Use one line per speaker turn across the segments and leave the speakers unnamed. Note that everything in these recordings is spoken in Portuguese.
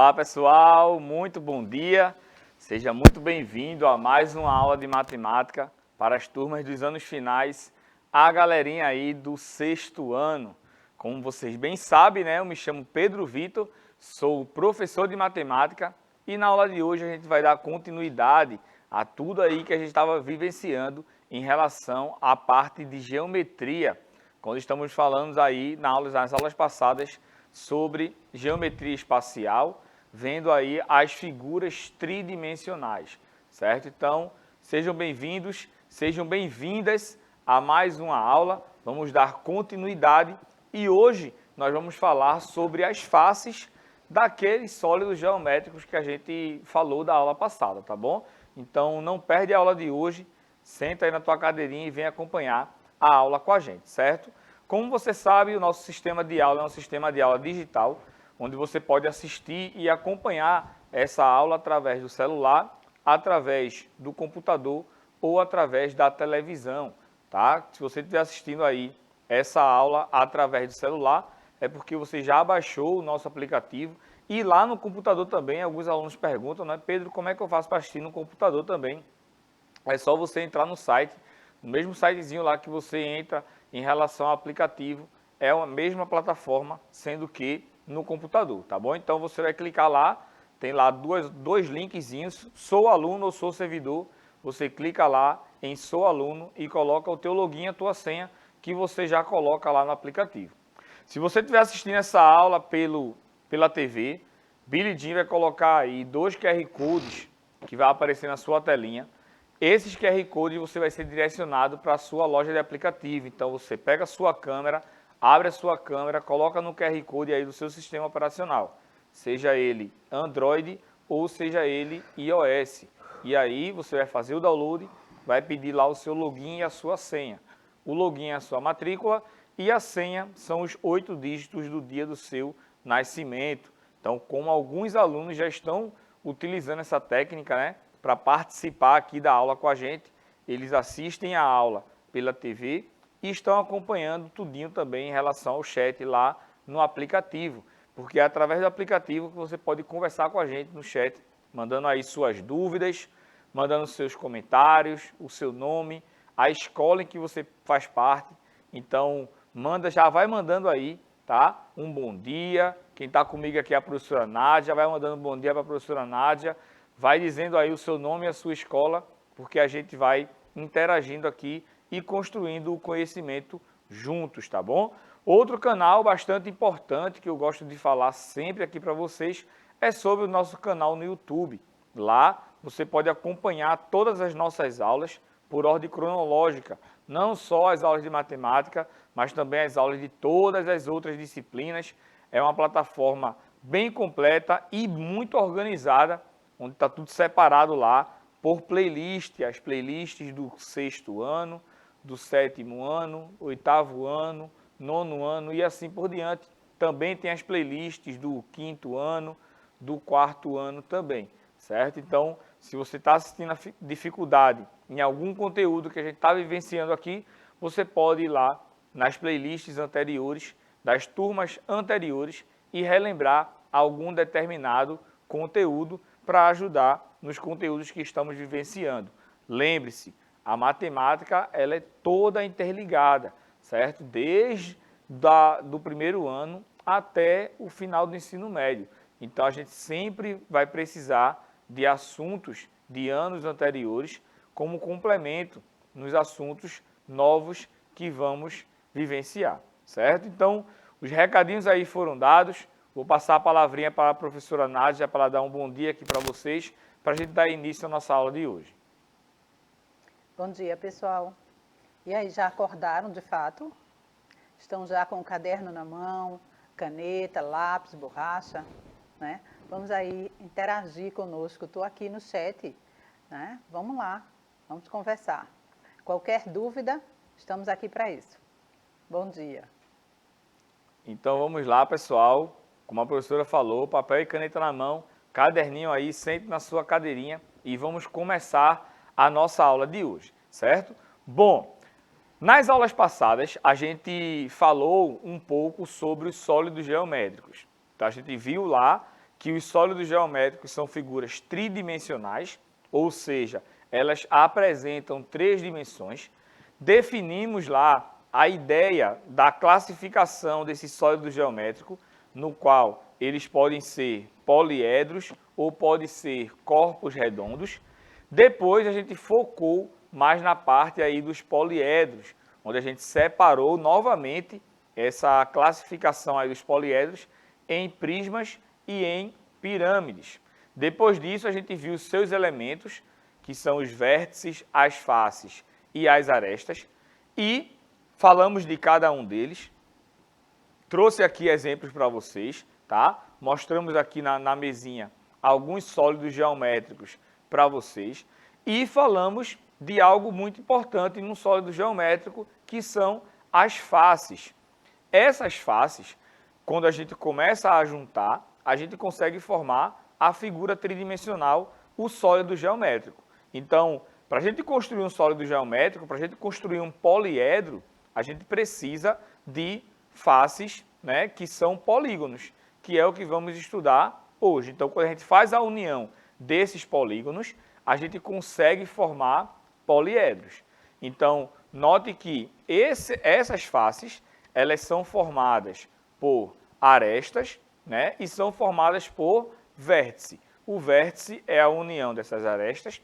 Olá pessoal, muito bom dia, seja muito bem-vindo a mais uma aula de matemática para as turmas dos anos finais, a galerinha aí do sexto ano. Como vocês bem sabem, né, eu me chamo Pedro Vitor, sou professor de matemática e na aula de hoje a gente vai dar continuidade a tudo aí que a gente estava vivenciando em relação à parte de geometria, quando estamos falando aí nas aulas passadas sobre geometria espacial, vendo aí as figuras tridimensionais, certo? Então, sejam bem-vindos, sejam bem-vindas a mais uma aula, vamos dar continuidade e hoje nós vamos falar sobre as faces daqueles sólidos geométricos que a gente falou da aula passada, tá bom? Então, não perde a aula de hoje, senta aí na tua cadeirinha e vem acompanhar a aula com a gente, certo? Como você sabe, o nosso sistema de aula é um sistema de aula digital, onde você pode assistir e acompanhar essa aula através do celular, através do computador ou através da televisão, tá? Se você estiver assistindo aí essa aula através do celular, é porque você já baixou o nosso aplicativo e lá no computador também, alguns alunos perguntam, né, Pedro, como é que eu faço para assistir no computador também? É só você entrar no site, no mesmo sitezinho lá que você entra em relação ao aplicativo, é a mesma plataforma, sendo que no computador, tá bom? Então você vai clicar lá, tem lá dois linkzinhos, sou aluno ou sou servidor, você clica lá em sou aluno e coloca o teu login, a tua senha, que você já coloca lá no aplicativo. Se você estiver assistindo essa aula pela TV, Billy Jean vai colocar aí 2 QR Codes que vai aparecer na sua telinha. Esses QR Codes você vai ser direcionado para a sua loja de aplicativo. Então você pega a sua câmera, abre a sua câmera, coloca no QR Code aí do seu sistema operacional, seja ele Android ou seja ele iOS. E aí você vai fazer o download, vai pedir lá o seu login e a sua senha. O login é a sua matrícula e a senha são os 8 dígitos do dia do seu nascimento. Então, como alguns alunos já estão utilizando essa técnica, né, para participar aqui da aula com a gente, eles assistem a aula pela TV e estão acompanhando tudinho também em relação ao chat lá no aplicativo, porque é através do aplicativo que você pode conversar com a gente no chat, mandando aí suas dúvidas, mandando seus comentários, o seu nome, a escola em que você faz parte. Então, já vai mandando aí, tá? Um bom dia. Quem está comigo aqui é a professora Nádia, vai mandando um bom dia para a professora Nádia. Vai dizendo aí o seu nome e a sua escola, porque a gente vai interagindo aqui e construindo o conhecimento juntos, tá bom? Outro canal bastante importante que eu gosto de falar sempre aqui para vocês é sobre o nosso canal no YouTube. Lá você pode acompanhar todas as nossas aulas por ordem cronológica, não só as aulas de matemática, mas também as aulas de todas as outras disciplinas. É uma plataforma bem completa e muito organizada, onde está tudo separado lá por playlist, as playlists do sexto ano, do sétimo ano, oitavo ano, nono ano e assim por diante. Também tem as playlists do quinto ano, do quarto ano também, certo? Então, se você está assistindo a dificuldade em algum conteúdo que a gente está vivenciando aqui, você pode ir lá nas playlists anteriores, das turmas anteriores e relembrar algum determinado conteúdo para ajudar nos conteúdos que estamos vivenciando. Lembre-se, a matemática ela é toda interligada, certo? Desde do primeiro ano até o final do ensino médio. Então a gente sempre vai precisar de assuntos de anos anteriores como complemento nos assuntos novos que vamos vivenciar, certo? Então, os recadinhos aí foram dados. Vou passar a palavrinha para a professora Nádia para dar um bom dia aqui para vocês, para a gente dar início à nossa aula de hoje.
Bom dia, pessoal. E aí, já acordaram de fato? Estão já com o caderno na mão, caneta, lápis, borracha, né? Vamos aí interagir conosco. Estou aqui no chat, né? Vamos lá, vamos conversar. Qualquer dúvida, estamos aqui para isso. Bom dia.
Então vamos lá, pessoal. Como a professora falou, papel e caneta na mão, caderninho aí, sente na sua cadeirinha e vamos começar a nossa aula de hoje, certo? Bom, nas aulas passadas a gente falou um pouco sobre os sólidos geométricos. Então a gente viu lá que os sólidos geométricos são figuras tridimensionais, ou seja, elas apresentam 3 dimensões. Definimos lá a ideia da classificação desse sólido geométrico, no qual eles podem ser poliedros ou podem ser corpos redondos. Depois a gente focou mais na parte aí dos poliedros, onde a gente separou novamente essa classificação aí dos poliedros em prismas e em pirâmides. Depois disso a gente viu os seus elementos, que são os vértices, as faces e as arestas, e falamos de cada um deles. Trouxe aqui exemplos para vocês, tá? Mostramos aqui na mesinha alguns sólidos geométricos para vocês e falamos de algo muito importante num sólido geométrico, que são as faces. Essas faces, quando a gente começa a juntar, a gente consegue formar a figura tridimensional, o sólido geométrico. Então, para a gente construir um sólido geométrico, para a gente construir um poliedro, a gente precisa de faces, né, que são polígonos, que é o que vamos estudar hoje. Então, quando a gente faz a união desses polígonos, a gente consegue formar poliedros. Então, note que essas faces, elas são formadas por arestas, né, e são formadas por vértice. O vértice é a união dessas arestas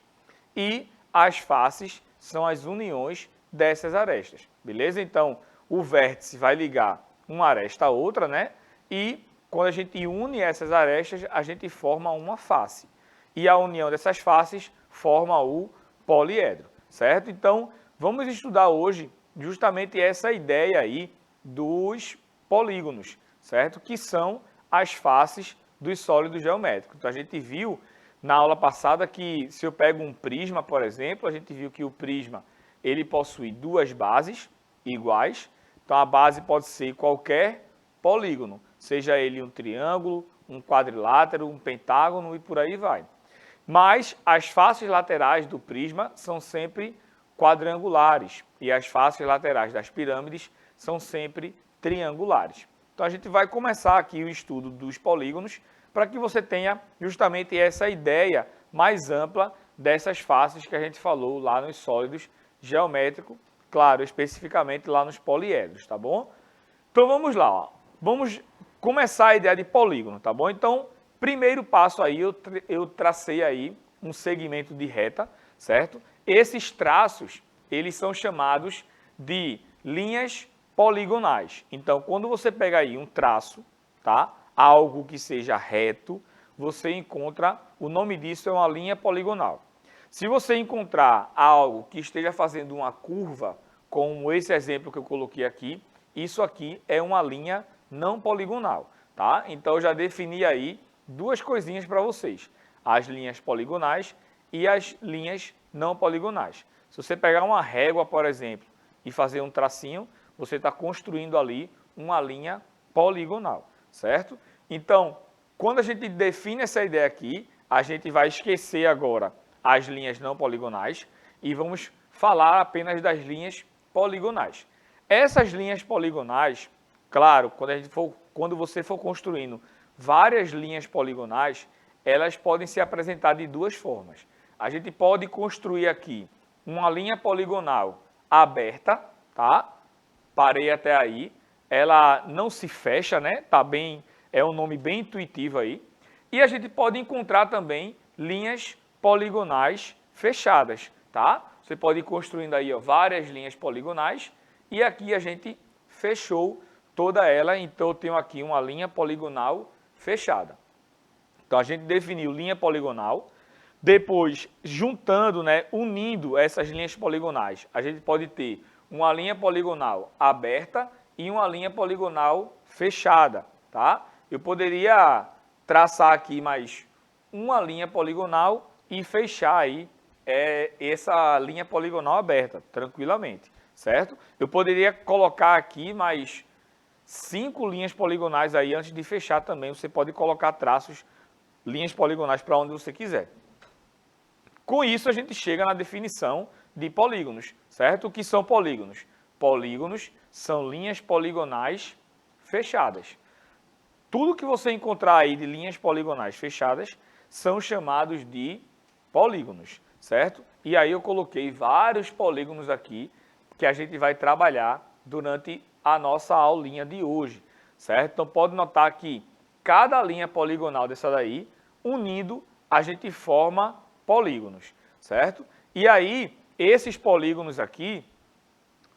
e as faces são as uniões dessas arestas, beleza? Então, o vértice vai ligar uma aresta a outra, né? E quando a gente une essas arestas, a gente forma uma face. E a união dessas faces forma o poliedro, certo? Então, vamos estudar hoje justamente essa ideia aí dos polígonos, certo? Que são as faces dos sólidos geométricos. Então, a gente viu na aula passada que, se eu pego um prisma, por exemplo, a gente viu que o prisma ele possui 2 bases iguais. Então, a base pode ser qualquer polígono, seja ele um triângulo, um quadrilátero, um pentágono e por aí vai. Mas as faces laterais do prisma são sempre quadrangulares e as faces laterais das pirâmides são sempre triangulares. Então, a gente vai começar aqui o estudo dos polígonos para que você tenha justamente essa ideia mais ampla dessas faces que a gente falou lá nos sólidos geométricos, claro, especificamente lá nos poliedros, tá bom? Então, vamos lá, ó. Vamos começar a ideia de polígono, tá bom? Então, primeiro passo aí, eu tracei aí um segmento de reta, certo? Esses traços, eles são chamados de linhas poligonais. Então, quando você pega aí um traço, tá? Algo que seja reto, você encontra, o nome disso é uma linha poligonal. Se você encontrar algo que esteja fazendo uma curva, como esse exemplo que eu coloquei aqui, isso aqui é uma linha não poligonal, tá? Então, eu já defini aí 2 coisinhas para vocês, as linhas poligonais e as linhas não poligonais. Se você pegar uma régua, por exemplo, e fazer um tracinho, você está construindo ali uma linha poligonal, certo? Então, quando a gente define essa ideia aqui, a gente vai esquecer agora as linhas não poligonais e vamos falar apenas das linhas poligonais. Essas linhas poligonais, claro, quando você for construindo várias linhas poligonais, elas podem se apresentar de 2 formas. A gente pode construir aqui uma linha poligonal aberta, tá? Parei até aí. Ela não se fecha, né? Tá bem, é um nome bem intuitivo aí. E a gente pode encontrar também linhas poligonais fechadas, tá? Você pode ir construindo aí, ó, várias linhas poligonais e aqui a gente fechou toda ela, então eu tenho aqui uma linha poligonal fechada. Então a gente definiu linha poligonal, depois juntando, né, unindo essas linhas poligonais, a gente pode ter uma linha poligonal aberta e uma linha poligonal fechada, tá? Eu poderia traçar aqui mais uma linha poligonal e fechar aí essa linha poligonal aberta, tranquilamente, certo? Eu poderia colocar aqui mais 5 linhas poligonais aí antes de fechar também. Você pode colocar traços, linhas poligonais para onde você quiser. Com isso, a gente chega na definição de polígonos, certo? O que são polígonos? Polígonos são linhas poligonais fechadas. Tudo que você encontrar aí de linhas poligonais fechadas são chamados de polígonos, certo? E aí eu coloquei vários polígonos aqui que a gente vai trabalhar durante a nossa aulinha de hoje, certo? Então pode notar que cada linha poligonal dessa daí, unindo, a gente forma polígonos, certo? E aí, esses polígonos aqui,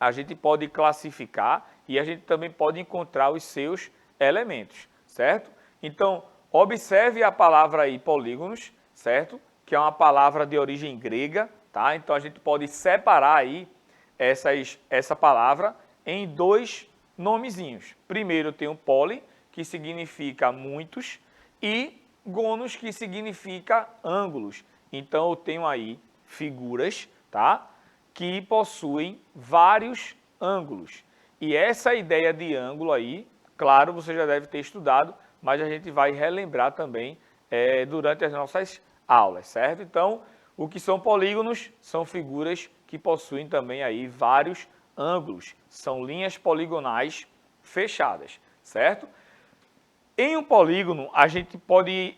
a gente pode classificar e a gente também pode encontrar os seus elementos, certo? Então, observe a palavra aí polígonos, certo? Que é uma palavra de origem grega, tá? Então, a gente pode separar aí essa palavra em dois nomezinhos. Primeiro tem o poli, que significa muitos, e gonos, que significa ângulos. Então, eu tenho aí figuras, tá? Que possuem vários ângulos. E essa ideia de ângulo aí, claro, você já deve ter estudado, mas a gente vai relembrar também durante as nossas aulas, certo? Então, o que são polígonos? São figuras que possuem também aí vários ângulos. São linhas poligonais fechadas, certo? Em um polígono, a gente pode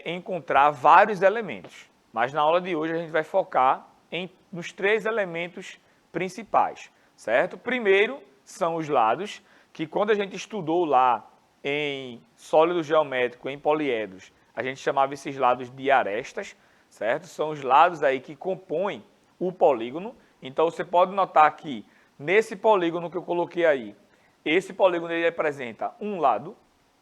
encontrar vários elementos, mas na aula de hoje a gente vai focar nos três elementos principais, certo? Primeiro são os lados, que quando a gente estudou lá em sólido geométrico, em poliedros, a gente chamava esses lados de arestas, certo? São os lados aí que compõem o polígono. Então você pode notar que nesse polígono que eu coloquei aí, esse polígono ele representa um lado,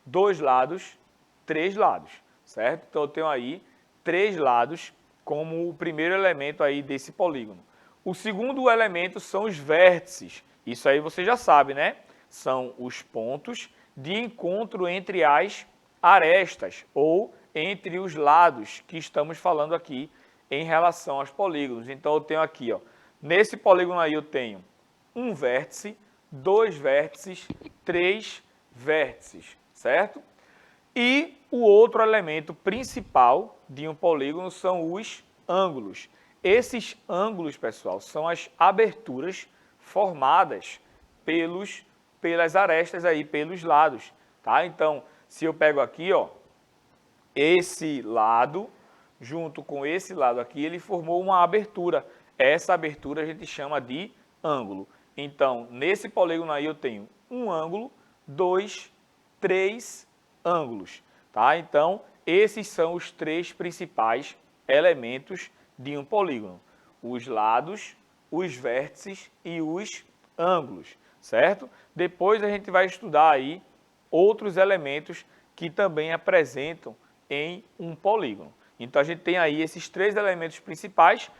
dois lados, três lados, certo? Então eu tenho aí três lados como o primeiro elemento aí desse polígono. O segundo elemento são os vértices. Isso aí você já sabe, né? São os pontos de encontro entre as arestas ou entre os lados que estamos falando aqui em relação aos polígonos. Então eu tenho aqui, ó, nesse polígono aí eu tenho um vértice, dois vértices, três vértices, certo? E o outro elemento principal de um polígono são os ângulos. Esses ângulos, pessoal, são as aberturas formadas pelas arestas aí, pelos lados, tá? Então, se eu pego aqui, ó, esse lado, junto com esse lado aqui, ele formou uma abertura. Essa abertura a gente chama de ângulo. Então, nesse polígono aí eu tenho um ângulo, dois, três ângulos, tá? Então, esses são os três principais elementos de um polígono: os lados, os vértices e os ângulos, certo? Depois a gente vai estudar aí outros elementos que também apresentam em um polígono. Então, a gente tem aí esses três elementos principais.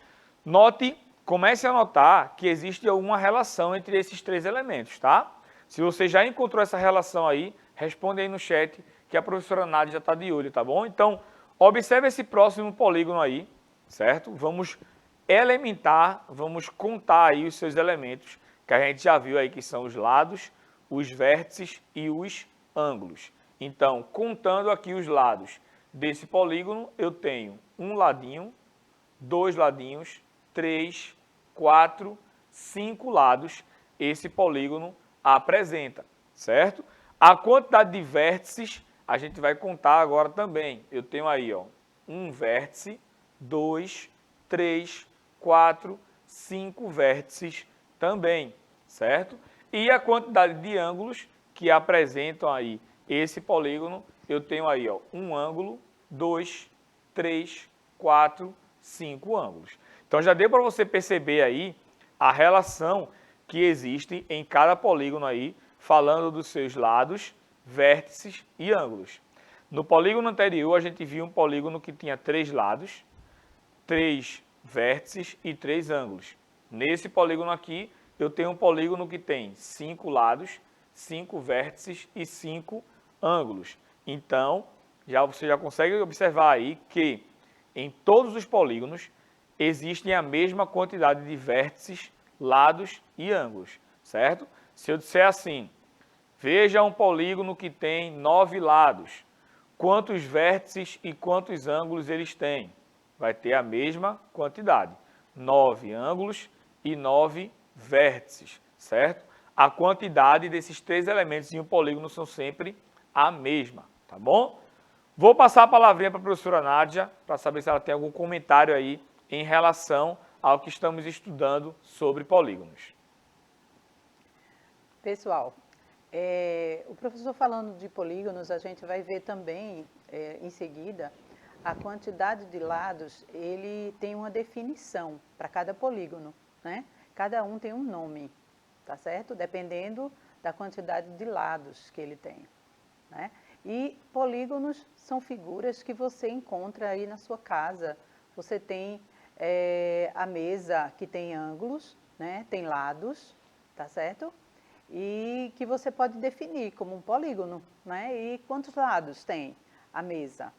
Note, comece a notar que existe alguma relação entre esses três elementos, tá? Se você já encontrou essa relação aí, responde aí no chat que a professora Nádia já está de olho, tá bom? Então, observe esse próximo polígono aí, certo? Vamos elementar, vamos contar aí os seus elementos, que a gente já viu aí que são os lados, os vértices e os ângulos. Então, contando aqui os lados desse polígono, eu tenho um ladinho, dois ladinhos, 3, 4, 5 lados, esse polígono apresenta, certo? A quantidade de vértices a gente vai contar agora também. Eu tenho aí, ó, um vértice, 2, 3, 4, 5 vértices também, certo? E a quantidade de ângulos que apresentam aí esse polígono, eu tenho aí, ó, um ângulo, 2, 3, 4, 5 ângulos. Então já deu para você perceber aí a relação que existe em cada polígono aí, falando dos seus lados, vértices e ângulos. No polígono anterior, a gente viu um polígono que tinha 3 lados, 3 vértices e 3 ângulos. Nesse polígono aqui, eu tenho um polígono que tem 5 lados, 5 vértices e 5 ângulos. Então, você já consegue observar aí que em todos os polígonos existem a mesma quantidade de vértices, lados e ângulos, certo? Se eu disser assim, veja um polígono que tem 9 lados, quantos vértices e quantos ângulos eles têm? Vai ter a mesma quantidade, 9 ângulos e 9 vértices, certo? A quantidade desses três elementos em um polígono são sempre a mesma, tá bom? Vou passar a palavrinha para a professora Nádia, para saber se ela tem algum comentário aí em relação ao que estamos estudando sobre polígonos.
Pessoal, o professor falando de polígonos, a gente vai ver também, em seguida, a quantidade de lados, ele tem uma definição para cada polígono, né? Cada um tem um nome, tá certo? Dependendo da quantidade de lados que ele tem, né? E polígonos são figuras que você encontra aí na sua casa. Você tem a mesa que tem ângulos, né? Tem lados, tá certo? E que você pode definir como um polígono, né? E quantos lados tem a mesa,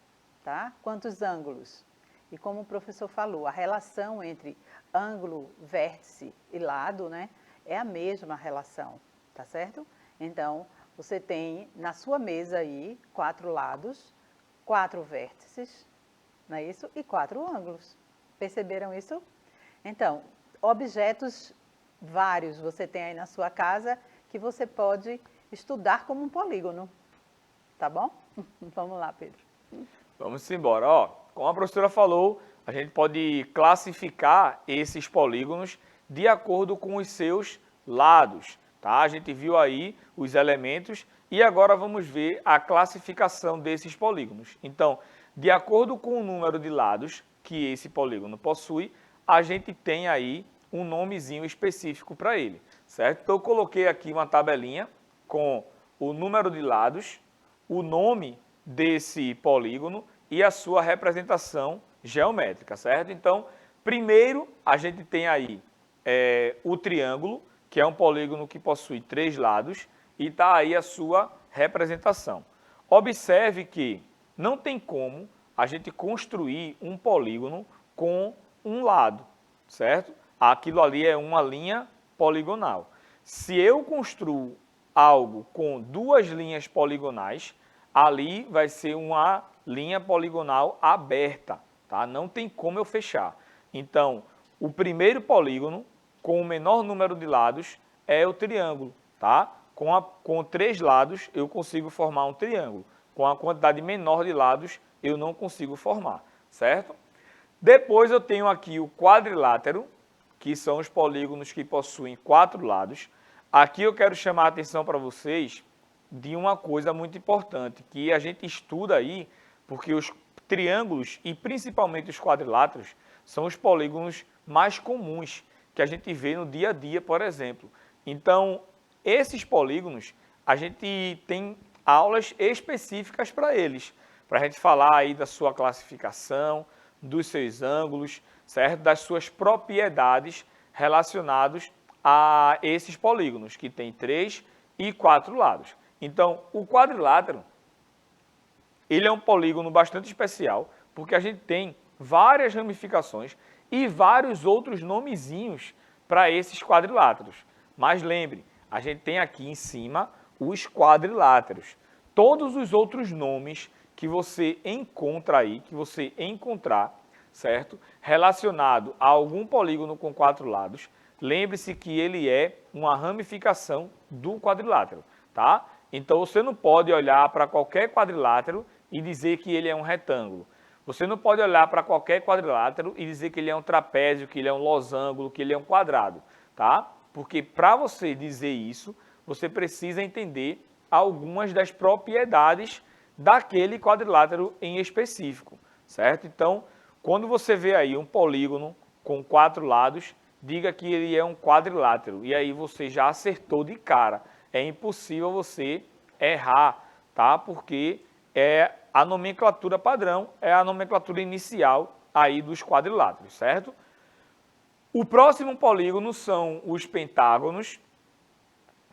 tá? Quantos ângulos? E como o professor falou, a relação entre ângulo, vértice e lado, né? É a mesma relação, tá certo? Então, você tem na sua mesa aí 4 lados, 4 vértices, não é isso? E 4 ângulos. Perceberam isso? Então, objetos vários você tem aí na sua casa que você pode estudar como um polígono, tá bom? Vamos lá, Pedro.
Vamos embora. Ó, como a professora falou, a gente pode classificar esses polígonos de acordo com os seus lados, tá? A gente viu aí os elementos e agora vamos ver a classificação desses polígonos. Então, de acordo com o número de lados que esse polígono possui, a gente tem aí um nomezinho específico para ele, certo? Então, eu coloquei aqui uma tabelinha com o número de lados, o nome desse polígono e a sua representação geométrica, certo? Então, primeiro, a gente tem aí o triângulo, que é um polígono que possui 3 lados, e está aí a sua representação. Observe que não tem como a gente construir um polígono com um lado, certo? Aquilo ali é uma linha poligonal. Se eu construo algo com 2 linhas poligonais, ali vai ser uma linha poligonal aberta, tá? Não tem como eu fechar. Então, o primeiro polígono, com o menor número de lados, é o triângulo, tá? Com 3 lados, eu consigo formar um triângulo. Com a quantidade menor de lados, eu não consigo formar, certo? Depois eu tenho aqui o quadrilátero, que são os polígonos que possuem 4 lados. Aqui eu quero chamar a atenção para vocês de uma coisa muito importante, que a gente estuda aí, porque os triângulos e principalmente os quadriláteros são os polígonos mais comuns que a gente vê no dia a dia, por exemplo. Então, esses polígonos, a gente tem aulas específicas para eles, para a gente falar aí da sua classificação, dos seus ângulos, certo? Das suas propriedades relacionadas a esses polígonos, que tem 3 e 4 lados. Então, o quadrilátero, ele é um polígono bastante especial, porque a gente tem várias ramificações e vários outros nomezinhos para esses quadriláteros. Mas lembre, a gente tem aqui em cima os quadriláteros. Todos os outros nomes que você encontra aí, que você encontrar, certo? Relacionado a algum polígono com 4 lados, lembre-se que ele é uma ramificação do quadrilátero, tá? Então, você não pode olhar para qualquer quadrilátero e dizer que ele é um retângulo. Você não pode olhar para qualquer quadrilátero e dizer que ele é um trapézio, que ele é um losango, que ele é um quadrado, tá? Porque para você dizer isso, você precisa entender algumas das propriedades daquele quadrilátero em específico, certo? Então, quando você vê aí um polígono com 4 lados, diga que ele é um quadrilátero, e aí você já acertou de cara. É impossível você errar, tá? Porque é a nomenclatura padrão, é a nomenclatura inicial aí dos quadriláteros, certo? O próximo polígono são os pentágonos,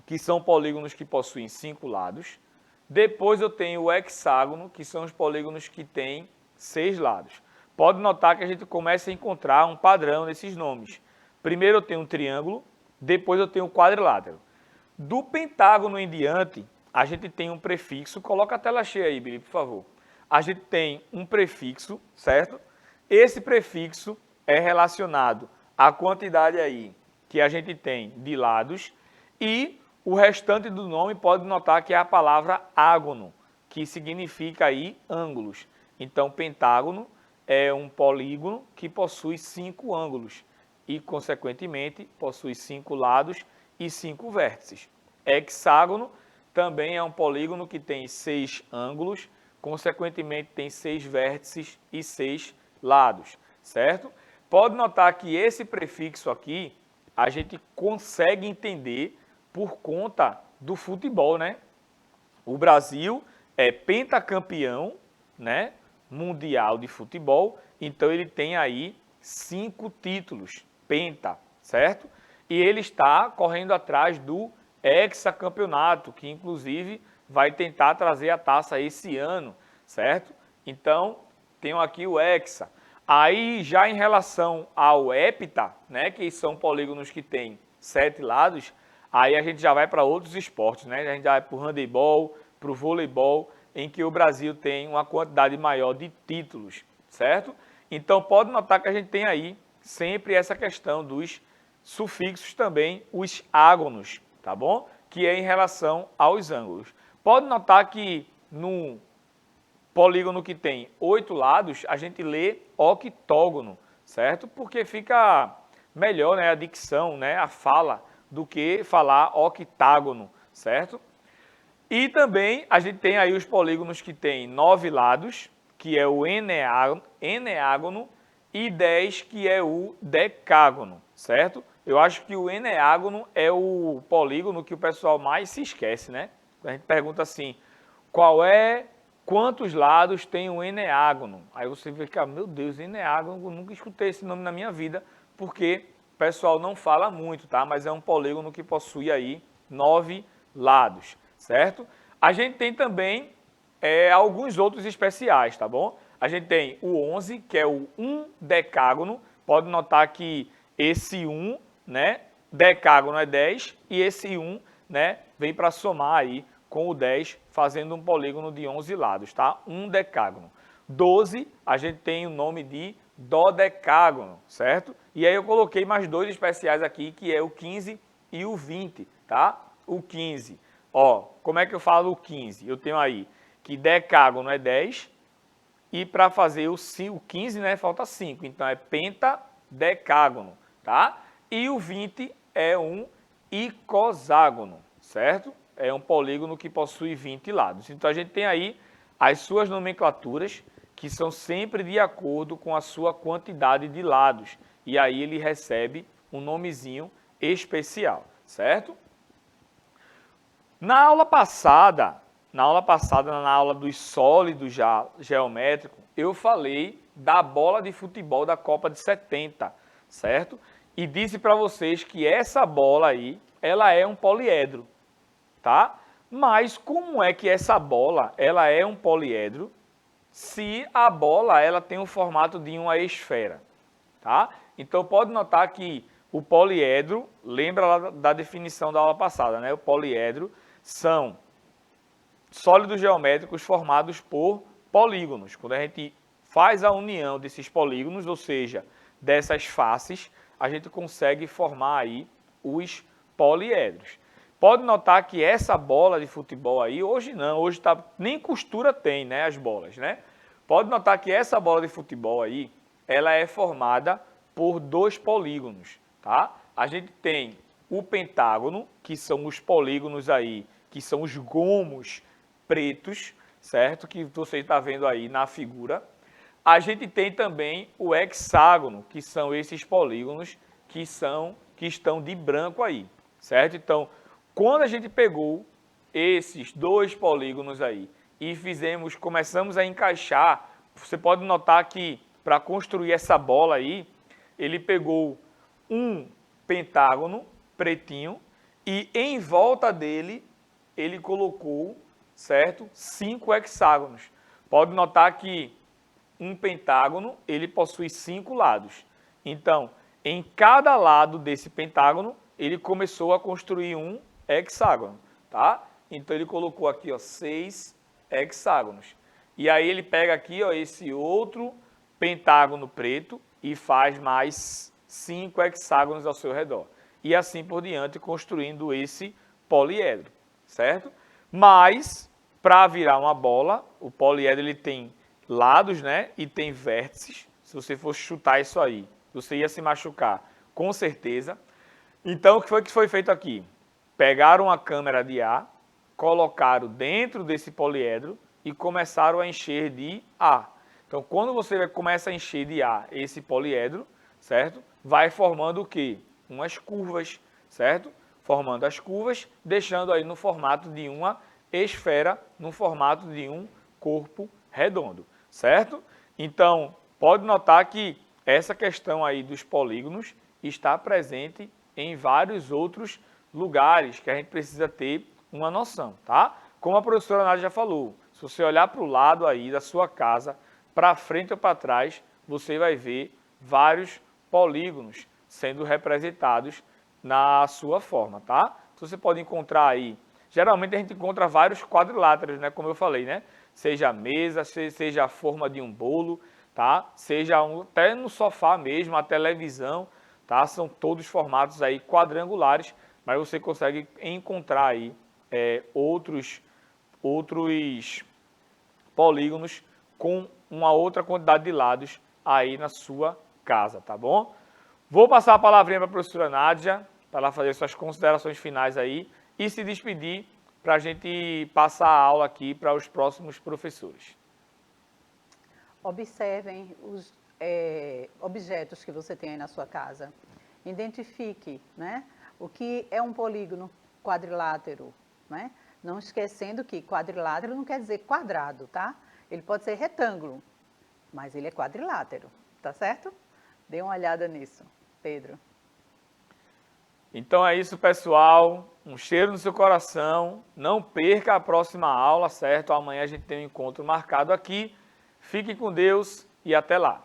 que são polígonos que possuem 5 lados. Depois eu tenho o hexágono, que são os polígonos que têm 6 lados. Pode notar que a gente começa a encontrar um padrão nesses nomes. Primeiro eu tenho um triângulo, depois eu tenho um quadrilátero. Do pentágono em diante, a gente tem um prefixo. Coloca a tela cheia aí, Billy, por favor. A gente tem um prefixo, certo? Esse prefixo é relacionado à quantidade aí que a gente tem de lados, e o restante do nome pode notar que é a palavra ágono, que significa aí ângulos. Então, pentágono é um polígono que possui 5 ângulos e, consequentemente, possui 5 lados e 5 vértices. Hexágono também é um polígono que tem 6 ângulos, consequentemente tem 6 vértices e 6 lados, certo? Pode notar que esse prefixo aqui a gente consegue entender por conta do futebol, né? O Brasil é pentacampeão, né, mundial de futebol, então ele tem aí 5 títulos, penta, certo? E ele está correndo atrás do hexacampeonato, que inclusive vai tentar trazer a taça esse ano, certo? Então, tenho aqui o hexa. Aí, já em relação ao hepta, né, que são polígonos que têm 7 lados, aí a gente já vai para outros esportes, né? A gente já vai para o handebol, para o voleibol, em que o Brasil tem uma quantidade maior de títulos, certo? Então, pode notar que a gente tem aí sempre essa questão dos sufixos também, os ágonos, tá bom? Que é em relação aos ângulos. Pode notar que no polígono que tem 8 lados, a gente lê octógono, certo? Porque fica melhor, né, a dicção, né, a fala, do que falar octágono, certo? E também a gente tem aí os polígonos que tem 9 lados, que é o eneágono, e 10, que é o decágono, certo? Eu acho que o eneágono é o polígono que o pessoal mais se esquece, né? A gente pergunta assim, quantos lados tem o eneágono? Aí você fica, meu Deus, eneágono, eu nunca escutei esse nome na minha vida, porque o pessoal não fala muito, tá? Mas é um polígono que possui aí 9 lados, certo? A gente tem também alguns outros especiais, tá bom? A gente tem o 11, que é o decágono. Pode notar que esse 1, né, decágono é 10, e esse 1, né, vem para somar aí com o 10, fazendo um polígono de 11 lados, tá? Decágono. 12, a gente tem o nome de dodecágono, certo? E aí eu coloquei mais 2 especiais aqui, que é o 15 e o 20, tá? O 15, ó, como é que eu falo o 15? Eu tenho aí que decágono é 10, e para fazer o 15, né, falta 5, então é pentadecágono, tá? E o 20 é um icoságono, certo? É um polígono que possui 20 lados. Então a gente tem aí as suas nomenclaturas, que são sempre de acordo com a sua quantidade de lados. E aí ele recebe um nomezinho especial, certo? Na aula passada, na aula dos sólidos geométricos, eu falei da bola de futebol da Copa de 70, certo? E disse para vocês que essa bola aí, ela é um poliedro, tá? Mas como é que essa bola, ela é um poliedro, se a bola, ela tem o formato de uma esfera, tá? Então pode notar que o poliedro, lembra lá da definição da aula passada, né? O poliedro são sólidos geométricos formados por polígonos. Quando a gente faz a união desses polígonos, ou seja, dessas faces, a gente consegue formar aí os poliedros. Pode notar que essa bola de futebol aí, hoje não, hoje tá, nem costura tem, né, as bolas, né? Pode notar que essa bola de futebol aí, ela é formada por 2 polígonos, tá? A gente tem o pentágono, que são os polígonos aí, que são os gomos pretos, certo? Que você está vendo aí na figura. A gente tem também o hexágono, que são esses polígonos que estão de branco aí, certo? Então, quando a gente pegou esses 2 polígonos aí e começamos a encaixar, você pode notar que para construir essa bola aí, ele pegou um pentágono pretinho e em volta dele ele colocou, certo, 5 hexágonos. Pode notar que um pentágono, ele possui 5 lados. Então, em cada lado desse pentágono, ele começou a construir um hexágono, tá? Então, ele colocou aqui, ó, 6 hexágonos. E aí, ele pega aqui, ó, esse outro pentágono preto e faz mais 5 hexágonos ao seu redor. E assim por diante, construindo esse poliedro, certo? Mas, para virar uma bola. O poliedro ele tem lados, né? E tem vértices. Se você fosse chutar isso aí, você ia se machucar, com certeza. Então, o que foi feito aqui? Pegaram uma câmara de ar, colocaram dentro desse poliedro e começaram a encher de ar. Então, quando você começa a encher de ar esse poliedro, certo? Vai formando o quê? Umas curvas, certo? Formando as curvas, deixando aí no formato de uma esfera, no formato de um corpo redondo, certo? Então, pode notar que essa questão aí dos polígonos está presente em vários outros lugares que a gente precisa ter uma noção, tá? Como a professora Nádia já falou, se você olhar para o lado aí da sua casa, para frente ou para trás, você vai ver vários polígonos sendo representados na sua forma, tá? Então, você pode encontrar aí, geralmente a gente encontra vários quadriláteros, né? Como eu falei, né? Seja a mesa, seja a forma de um bolo, tá? Seja até no sofá mesmo, a televisão, tá? São todos formatos aí quadrangulares, mas você consegue encontrar aí outros polígonos com uma outra quantidade de lados aí na sua casa, tá bom? Vou passar a palavrinha para a professora Nádia, para ela fazer suas considerações finais aí e se despedir para a gente passar a aula aqui para os próximos professores.
Observem os objetos que você tem aí na sua casa. Identifique, né, o que é um polígono quadrilátero, né? Não esquecendo que quadrilátero não quer dizer quadrado, tá? Ele pode ser retângulo, mas ele é quadrilátero, tá certo? Dê uma olhada nisso, Pedro.
Então é isso, pessoal. Um cheiro no seu coração. Não perca a próxima aula, certo? Amanhã a gente tem um encontro marcado aqui. Fique com Deus e até lá.